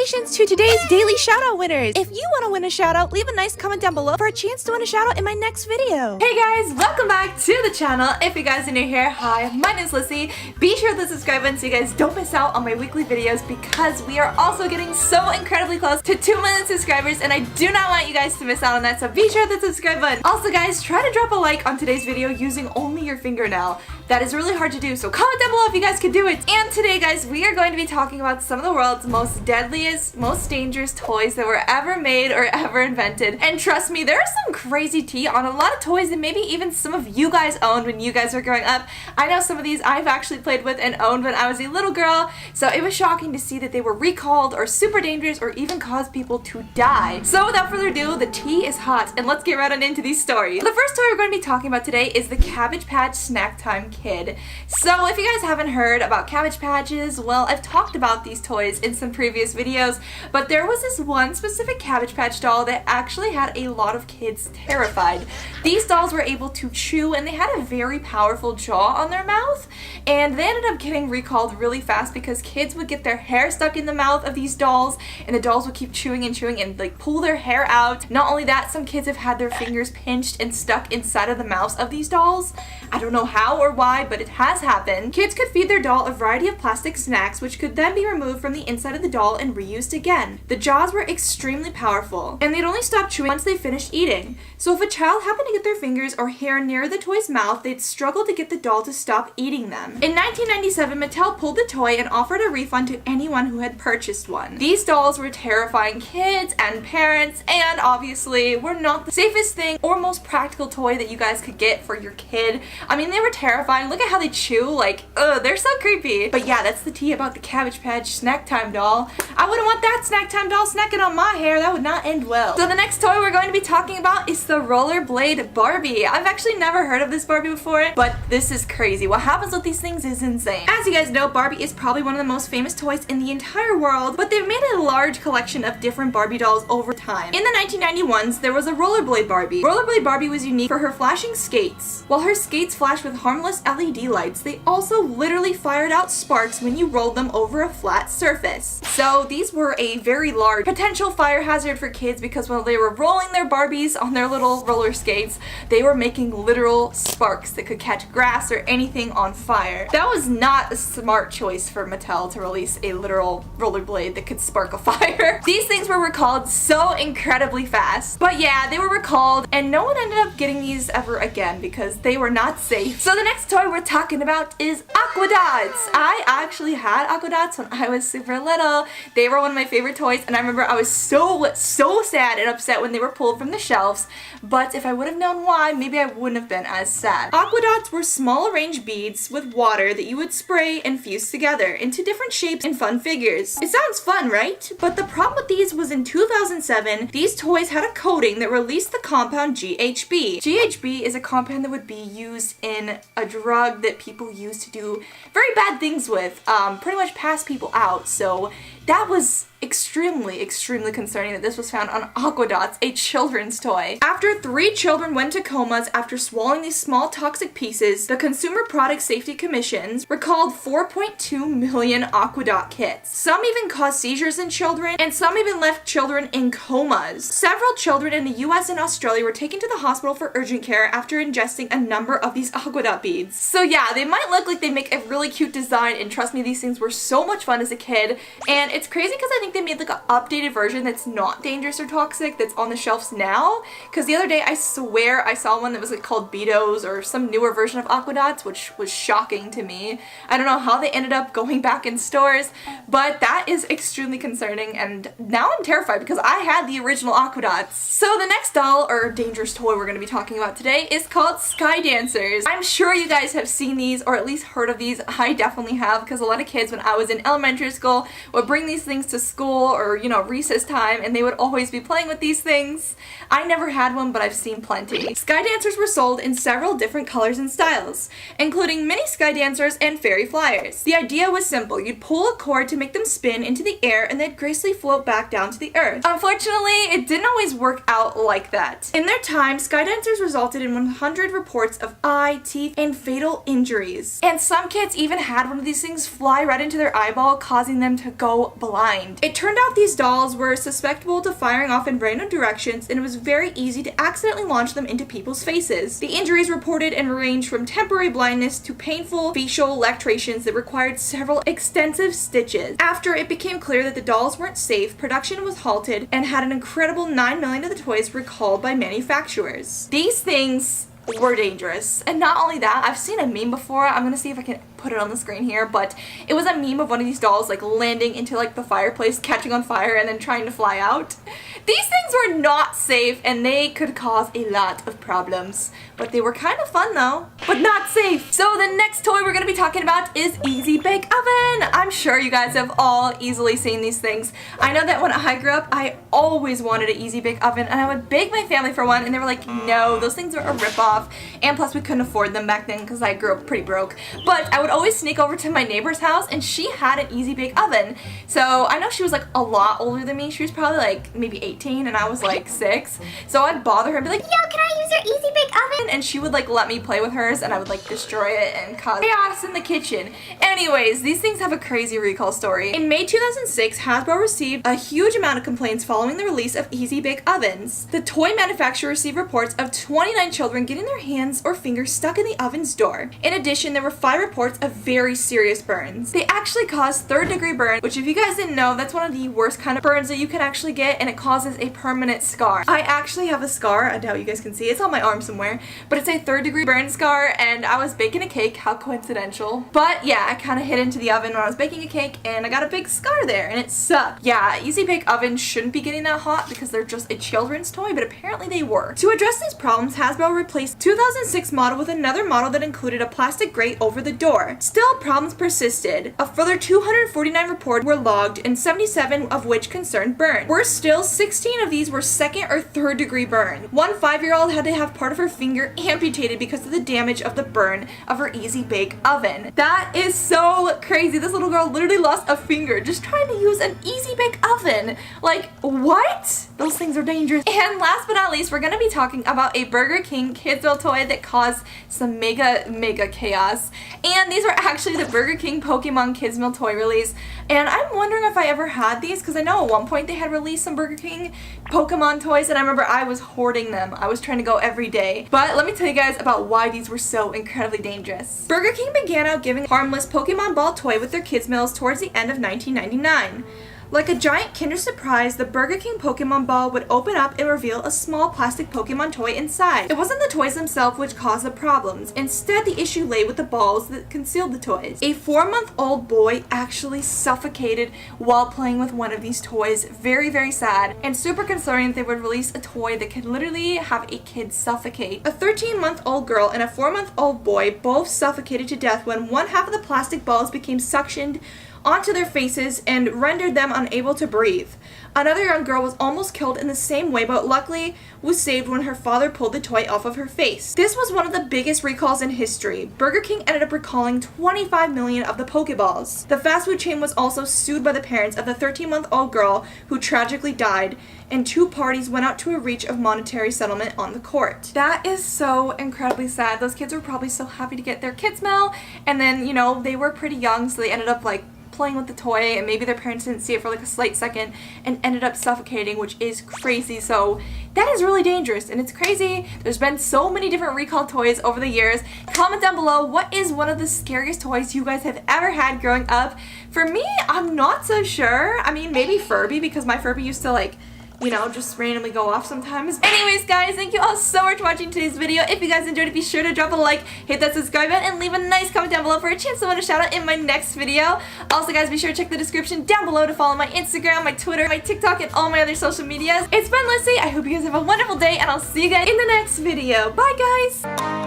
Congratulations to today's daily shoutout winners! If you want to win a shoutout, leave a nice comment down below for a chance to win a shoutout in my next video. Hey guys, welcome back to the channel. If you guys are new here, hi, my name is Lissy. Be sure to subscribe button so you guys don't miss out on my weekly videos because we are also getting so incredibly close to 2 million subscribers and I do not want you guys to miss out on that, so be sure to hit the subscribe button. Also guys, try to drop a like on today's video using only your finger now. That is really hard to do, so comment down below if you guys could do it. And today guys, we are going to be talking about some of the world's most deadliest, most dangerous toys that were ever made or ever invented. And trust me, there is some crazy tea on a lot of toys that maybe even some of you guys owned when you guys were growing up. I know some of these I've actually played with and owned when I was a little girl, so it was shocking to see that they were recalled or super dangerous or even caused people to die. So without further ado, the tea is hot and let's get right on into these stories. The first toy we're going to be talking about today is the Cabbage Patch Snack Time Kid. So if you guys haven't heard about Cabbage Patches, well, I've talked about these toys in some previous videos, but there was this one specific Cabbage Patch doll that actually had a lot of kids terrified. These dolls were able to chew and they had a very powerful jaw on their mouth, and they ended up getting recalled really fast because kids would get their hair stuck in the mouth of these dolls and the dolls would keep chewing and like pull their hair out. Not only that, some kids have had their fingers pinched and stuck inside of the mouths of these dolls. I don't know how or why, but it has happened. Kids could feed their doll a variety of plastic snacks which could then be removed from the inside of the doll and reused again. The jaws were extremely powerful and they'd only stop chewing once they finished eating. So if a child happened to get their fingers or hair near the toy's mouth, they'd struggle to get the doll to stop eating them. In 1997, Mattel pulled the toy and offered a refund to anyone who had purchased one. These dolls were terrifying kids and parents and obviously were not the safest thing or most practical toy that you guys could get for your kid. I mean, they were terrifying. Look at how they chew, like, ugh, they're so creepy. But yeah, that's the tea about the Cabbage Patch Snack Time doll. I wouldn't want that Snack Time doll snacking on my hair. That would not end well. So the next toy we're going to be talking about is the Rollerblade Barbie. I've actually never heard of this Barbie before, but this is crazy. What happens with these things is insane. As you guys know, Barbie is probably one of the most famous toys in the entire world, but they've made a large collection of different Barbie dolls over time. In the 1991s, there was a Rollerblade Barbie. Rollerblade Barbie was unique for her flashing skates. While her skates flashed with harmless LED lights, they also literally fired out sparks when you rolled them over a flat surface. So these were a very large potential fire hazard for kids because while they were rolling their Barbies on their little roller skates, they were making literal sparks that could catch grass or anything on fire. That was not a smart choice for Mattel to release a literal rollerblade that could spark a fire. These things were recalled so incredibly fast. But yeah, they were recalled and no one ended up getting these ever again because they were not safe. So the next toy we're talking about is Aquadots. I actually had Aquadots when I was super little. They were one of my favorite toys and I remember I was so sad and upset when they were pulled from the shelves, but if I would have known why, maybe I wouldn't have been as sad. Aquadots were small arranged beads with water that you would spray and fuse together into different shapes and fun figures. It sounds fun, right? But the problem with these was in 2007, these toys had a coating that released the compound GHB. GHB is a compound that would be used in a drug that people use to do very bad things with, pretty much pass people out. So that was extremely concerning that this was found on Aquadots, a children's toy. After 3 children went to comas after swallowing these small toxic pieces, the Consumer Product Safety Commission recalled 4.2 million Aquadot kits. Some even caused seizures in children, and some even left children in comas. Several children in the US and Australia were taken to the hospital for urgent care after ingesting a number of these Aquadot beads. So yeah, they might look like they make a really cute design, and trust me, these things were so much fun as a kid, and it's crazy because I think they made like an updated version that's not dangerous or toxic that's on the shelves now, because the other day I swear I saw one that was like called Beatos or some newer version of Aquadots, which was shocking to me. I don't know how they ended up going back in stores, but that is extremely concerning and now I'm terrified because I had the original Aquadots. So the next doll or dangerous toy we're going to be talking about today is called Sky Dancers. I'm sure you guys have seen these or at least heard of these. I definitely have, because a lot of kids when I was in elementary school would bring these things to school or, you know, recess time, and they would always be playing with these things. I never had one, but I've seen plenty. Sky Dancers were sold in several different colors and styles, including mini Sky Dancers and Fairy Flyers. The idea was simple. You'd pull a cord to make them spin into the air and they'd gracefully float back down to the earth. Unfortunately, it didn't always work out like that. In their time, Sky Dancers resulted in 100 reports of eye, teeth, and fatal injuries. And some kids even had one of these things fly right into their eyeball, causing them to go blind. It turned out these dolls were susceptible to firing off in random directions, and it was very easy to accidentally launch them into people's faces. The injuries reported and ranged from temporary blindness to painful facial lacerations that required several extensive stitches. After it became clear that the dolls weren't safe, production was halted and had an incredible 9 million of the toys recalled by manufacturers. These things were dangerous. And not only that, I've seen a meme before. I'm gonna see if I can put it on the screen here, but it was a meme of one of these dolls like landing into like the fireplace, catching on fire, and then trying to fly out. These things were not safe and they could cause a lot of problems, but they were kind of fun though, but not safe. So the next toy we're gonna be talking about is Easy Bake Oven. I'm sure you guys have all easily seen these things. I know that when I grew up, I always wanted an Easy Bake Oven, and I would beg my family for one, and they were like, no, those things are a ripoff, and plus we couldn't afford them back then because I grew up pretty broke. But I would always sneak over to my neighbor's house, and she had an Easy Bake Oven. So I know she was like a lot older than me. She was probably like maybe 18 and I was like 6. So I'd bother her and be like, yo, can I use your Easy Bake Oven? And she would like let me play with hers, and I would like destroy it and cause chaos in the kitchen. Anyways, these things have a crazy recall story. In May 2006, Hasbro received a huge amount of complaints following the release of Easy Bake Ovens. The toy manufacturer received reports of 29 children getting their hands or fingers stuck in the oven's door. In addition, there were 5 reports of very serious burns. They actually caused 3rd-degree burns, which if you guys didn't know, that's one of the worst kind of burns that you can actually get, and it causes a permanent scar. I actually have a scar. I doubt you guys can see. It's on my arm somewhere, but it's a 3rd-degree burn scar, and I was baking a cake. How coincidental. But yeah, I kind of hid into the oven when I was baking a cake, and I got a big scar there, and it sucked. Yeah, Easy Bake Ovens shouldn't be getting that hot because they're just a children's toy, but apparently they were. To address these problems, Hasbro replaced 2006 model with another model that included a plastic grate over the door. Still, problems persisted. A further 249 reports were logged, and 77 of which concerned burn. Worse still, 16 of these were 2nd or 3rd degree burn. One 5-year-old had to have part of her finger amputated because of the damage of the burn of her Easy Bake Oven. That is so crazy. This little girl literally lost a finger just trying to use an Easy Bake Oven. Like, what? Those things are dangerous. And last but not least, we're gonna be talking about a Burger King Kids Meal toy that caused some mega chaos. And these were actually the Burger King Pokemon Kids Meal toy release. And I'm wondering if I ever had these, because I know at one point they had released some Burger King Pokemon toys, and I remember I was hoarding them. I was trying to go every day. But let me tell you guys about why these were so incredibly dangerous. Burger King began out giving harmless Pokemon ball toy with their kids meals towards the end of 1999. Like a giant Kinder Surprise, the Burger King Pokemon ball would open up and reveal a small plastic Pokemon toy inside. It wasn't the toys themselves which caused the problems. Instead, the issue lay with the balls that concealed the toys. A 4-month-old boy actually suffocated while playing with one of these toys. Very sad, and super concerning that they would release a toy that could literally have a kid suffocate. A 13-month-old girl and a 4-month-old boy both suffocated to death when one half of the plastic balls became suctioned onto their faces and rendered them unable to breathe. Another young girl was almost killed in the same way, but luckily was saved when her father pulled the toy off of her face. This was one of the biggest recalls in history. Burger King ended up recalling 25 million of the Pokeballs. The fast food chain was also sued by the parents of the 13-month-old girl who tragically died, and 2 parties went out to a reach of monetary settlement on the court. That is so incredibly sad. Those kids were probably so happy to get their kids meal, and then, you know, they were pretty young, so they ended up like playing with the toy, and maybe their parents didn't see it for like a slight second and ended up suffocating, which is crazy. So that is really dangerous, and it's crazy. There's been so many different recall toys over the years. Comment down below, what is one of the scariest toys you guys have ever had growing up? For me, I'm not so sure. I mean, maybe Furby, because my Furby used to like, you know, just randomly go off sometimes. Anyways, guys, thank you all so much for watching today's video. If you guys enjoyed it, be sure to drop a like, hit that subscribe button, and leave a nice comment down below for a chance to win a shout out in my next video. Also, guys, be sure to check the description down below to follow my Instagram, my Twitter, my TikTok, and all my other social medias. It's been Lissy. I hope you guys have a wonderful day, and I'll see you guys in the next video. Bye, guys!